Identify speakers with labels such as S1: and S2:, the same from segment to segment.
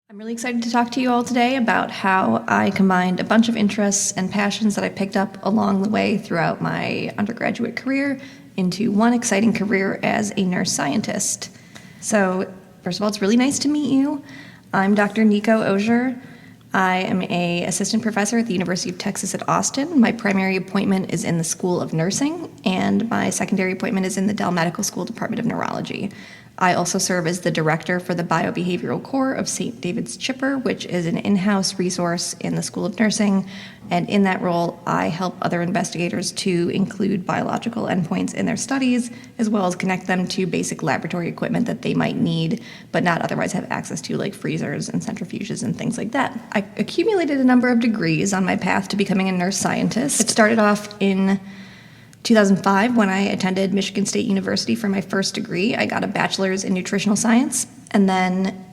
S1: I'm really excited to talk to you all today about how I combined a bunch of interests and passions that I picked up along the way throughout my undergraduate career into one exciting career as a nurse scientist. So, first of all, it's really nice to meet you. I'm Dr. Nico Osier. I am an assistant professor at the University of Texas at Austin. My primary appointment is in the School of Nursing, and my secondary appointment is in the Dell Medical School Department of Neurology. I also serve as the director for the Biobehavioral Core of St. David's Chipper, which is an in-house resource in the School of Nursing. And in that role, I help other investigators to include biological endpoints in their studies, as well as connect them to basic laboratory equipment that they might need, but not otherwise have access to, like freezers and centrifuges and things like that. I accumulated a number of degrees on my path to becoming a nurse scientist. It started off in 2005, when I attended Michigan State University for my first degree. I got a bachelor's in nutritional science, and then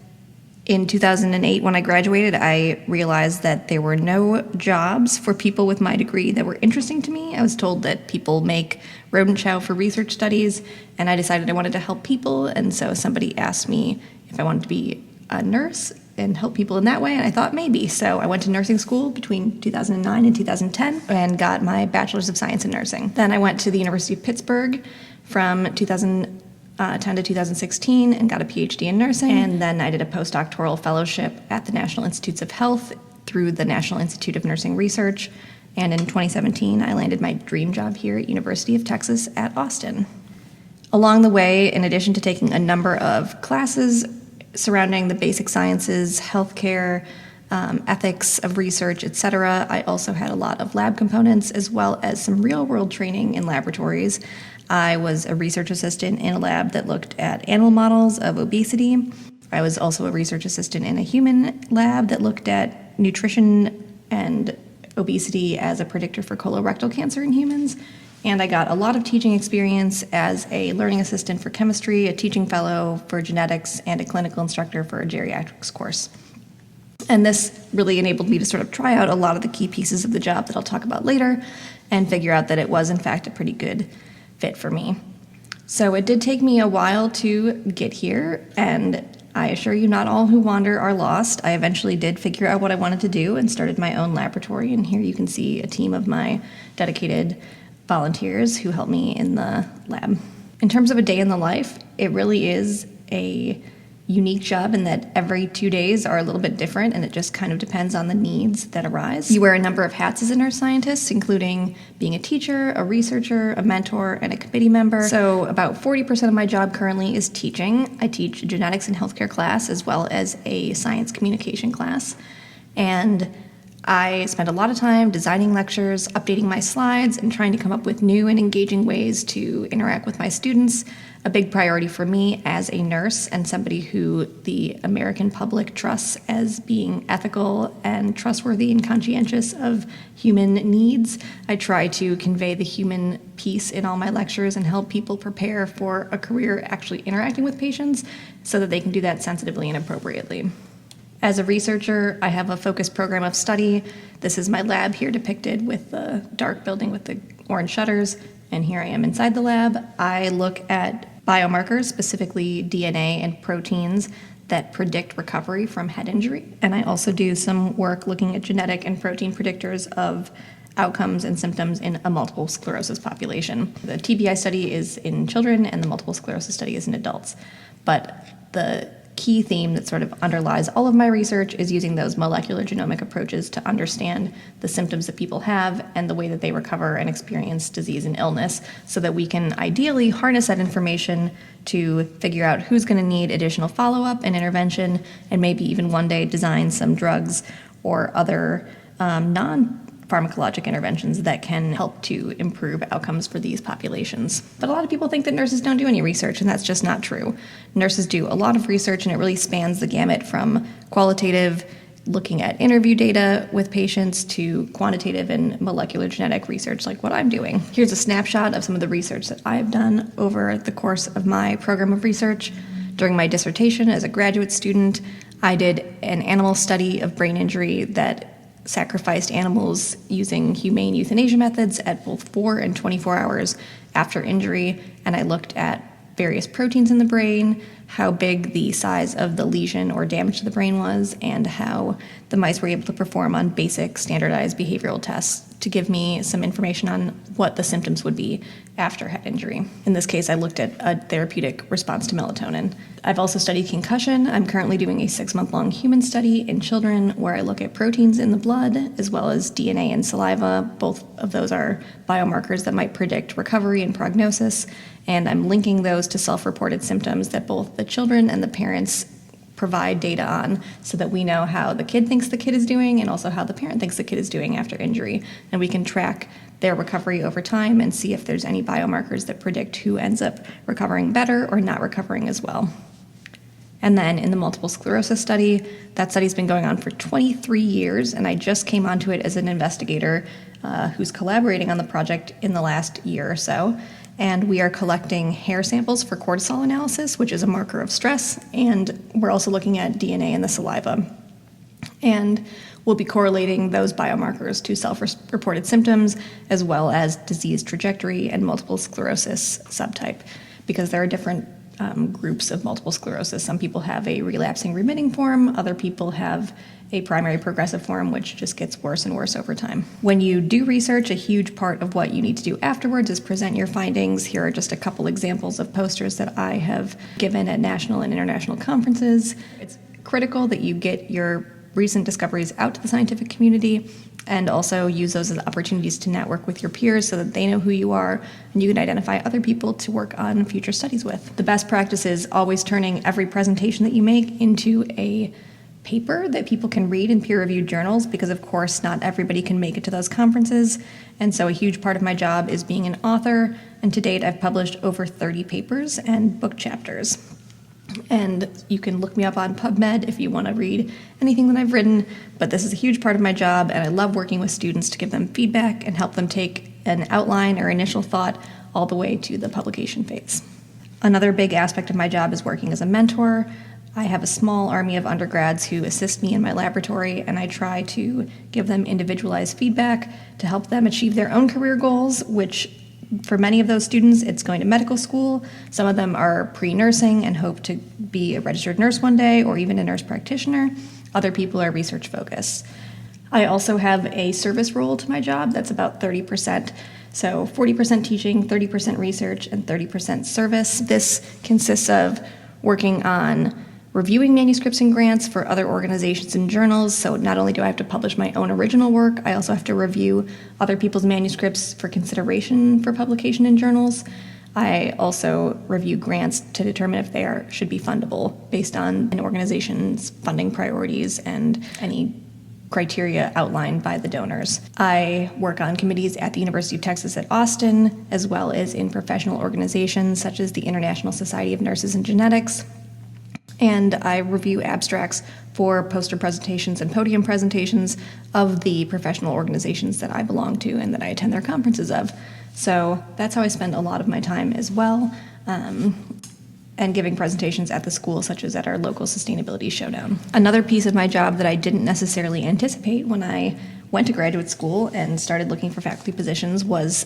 S1: in 2008, when I graduated, I realized that there were no jobs for people with my degree that were interesting to me. I was told that people make rodent chow for research studies, and I decided I wanted to help people, and so somebody asked me if I wanted to be a nurse and help people in that way, and I thought maybe. So I went to nursing school between 2009 and 2010 and got my bachelor's of science in nursing. Then I went to the University of Pittsburgh from 2010 to 2016 and got a PhD in nursing. And then I did a postdoctoral fellowship at the National Institutes of Health through the National Institute of Nursing Research. And in 2017, I landed my dream job here at University of Texas at Austin. Along the way, in addition to taking a number of classes surrounding the basic sciences, healthcare, ethics of research, etc., I also had a lot of lab components as well as some real-world training in laboratories. I was a research assistant in a lab that looked at animal models of obesity. I was also a research assistant in a human lab that looked at nutrition and obesity as a predictor for colorectal cancer in humans. And I got a lot of teaching experience as a learning assistant for chemistry, a teaching fellow for genetics, and a clinical instructor for a geriatrics course. And this really enabled me to sort of try out a lot of the key pieces of the job that I'll talk about later and figure out that it was, in fact, a pretty good fit for me. So it did take me a while to get here, and I assure you not all who wander are lost. I eventually did figure out what I wanted to do and started my own laboratory, and here you can see a team of my dedicated volunteers who help me in the lab. In terms of a day in the life, it really is a unique job in that every 2 days are a little bit different, and it just kind of depends on the needs that arise. You wear a number of hats as a nurse scientist, including being a teacher, a researcher, a mentor, and a committee member. So about 40% of my job currently is teaching. I teach a genetics and healthcare class as well as a science communication class. And I spend a lot of time designing lectures, updating my slides, and trying to come up with new and engaging ways to interact with my students. A big priority for me as a nurse and somebody who the American public trusts as being ethical and trustworthy and conscientious of human needs. I try to convey the human piece in all my lectures and help people prepare for a career actually interacting with patients so that they can do that sensitively and appropriately. As a researcher, I have a focused program of study. This is my lab here depicted with the dark building with the orange shutters, and here I am inside the lab. I look at biomarkers, specifically DNA and proteins that predict recovery from head injury, and I also do some work looking at genetic and protein predictors of outcomes and symptoms in a multiple sclerosis population. The TBI study is in children, and the multiple sclerosis study is in adults. But the key theme that sort of underlies all of my research is using those molecular genomic approaches to understand the symptoms that people have and the way that they recover and experience disease and illness so that we can ideally harness that information to figure out who's going to need additional follow-up and intervention, and maybe even one day design some drugs or other non-pharmacologic interventions that can help to improve outcomes for these populations. But a lot of people think that nurses don't do any research, and that's just not true. Nurses do a lot of research, and it really spans the gamut from qualitative, looking at interview data with patients, to quantitative and molecular genetic research like what I'm doing. Here's a snapshot of some of the research that I've done over the course of my program of research. During my dissertation as a graduate student, I did an animal study of brain injury that sacrificed animals using humane euthanasia methods at both 4 and 24 hours after injury, and I looked at various proteins in the brain, how big the size of the lesion or damage to the brain was, and how the mice were able to perform on basic standardized behavioral tests to give me some information on what the symptoms would be after head injury. In this case, I looked at a therapeutic response to melatonin. I've also studied concussion. I'm currently doing a 6-month-long human study in children where I look at proteins in the blood as well as DNA in saliva. Both of those are biomarkers that might predict recovery and prognosis, and I'm linking those to self-reported symptoms that both the children and the parents provide data on so that we know how the kid thinks the kid is doing and also how the parent thinks the kid is doing after injury. And we can track their recovery over time and see if there's any biomarkers that predict who ends up recovering better or not recovering as well. And then in the multiple sclerosis study, that study's been going on for 23 years, and I just came onto it as an investigator who's collaborating on the project in the last year or so. And we are collecting hair samples for cortisol analysis, which is a marker of stress, and we're also looking at DNA in the saliva. And we'll be correlating those biomarkers to self-reported symptoms as well as disease trajectory and multiple sclerosis subtype, because there are different groups of multiple sclerosis. Some people have a relapsing remitting form, other people have a primary progressive form, which just gets worse and worse over time. When you do research, a huge part of what you need to do afterwards is present your findings. Here are just a couple examples of posters that I have given at national and international conferences. It's critical that you get your recent discoveries out to the scientific community and also use those as opportunities to network with your peers so that they know who you are and you can identify other people to work on future studies with. The best practice is always turning every presentation that you make into a paper that people can read in peer-reviewed journals, because of course not everybody can make it to those conferences, and so a huge part of my job is being an author, and to date I've published over 30 papers and book chapters. And you can look me up on PubMed if you want to read anything that I've written, but this is a huge part of my job, and I love working with students to give them feedback and help them take an outline or initial thought all the way to the publication phase. Another big aspect of my job is working as a mentor. I have a small army of undergrads who assist me in my laboratory, and I try to give them individualized feedback to help them achieve their own career goals, which for many of those students, it's going to medical school. Some of them are pre-nursing and hope to be a registered nurse one day or even a nurse practitioner. Other people are research focused. I also have a service role to my job that's about 30%. So 40% teaching, 30% research, and 30% service. This consists of working on reviewing manuscripts and grants for other organizations and journals. So not only do I have to publish my own original work, I also have to review other people's manuscripts for consideration for publication in journals. I also review grants to determine if they should be fundable based on an organization's funding priorities and any criteria outlined by the donors. I work on committees at the University of Texas at Austin, as well as in professional organizations such as the International Society of Nurses and Genetics. And I review abstracts for poster presentations and podium presentations of the professional organizations that I belong to and that I attend their conferences of. So that's how I spend a lot of my time as well, and giving presentations at the school, such as at our local sustainability showdown. Another piece of my job that I didn't necessarily anticipate when I went to graduate school and started looking for faculty positions was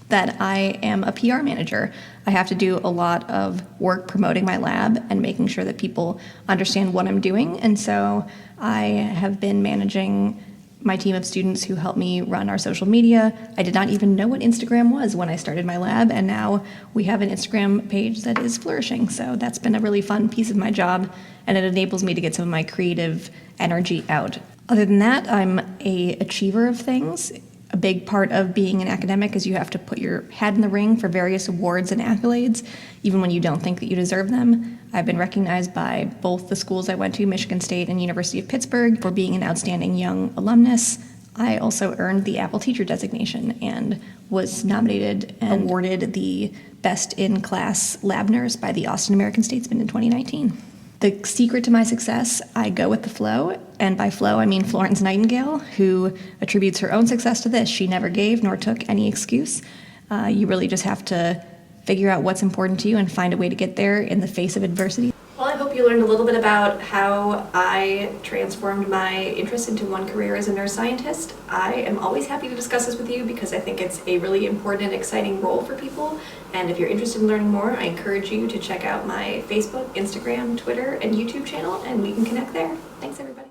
S1: that I am a PR manager. I have to do a lot of work promoting my lab and making sure that people understand what I'm doing. And so I have been managing my team of students who help me run our social media. I did not even know what Instagram was when I started my lab, and now we have an Instagram page that is flourishing. So that's been a really fun piece of my job, and it enables me to get some of my creative energy out. Other than that, I'm an achiever of things. A big part of being an academic is you have to put your hat in the ring for various awards and accolades, even when you don't think that you deserve them. I've been recognized by both the schools I went to, Michigan State and University of Pittsburgh, for being an outstanding young alumnus. I also earned the Apple Teacher designation and was nominated and awarded the Best in Class Lab Nurse by the Austin American-Statesman in 2019. The secret to my success, I go with the flow, and by flow I mean Florence Nightingale, who attributes her own success to this. She never gave nor took any excuse. You really just have to figure out what's important to you and find a way to get there in the face of adversity.
S2: Well,
S1: Well, I hope you learned a little bit about how I transformed my interest into one career as a nurse scientist. I am always happy to discuss this with you because I think it's a really important and exciting role for people. And if you're interested in learning more, I encourage you to check out my Facebook, Instagram, Twitter, and YouTube channel, and we can connect there. Thanks, everybody.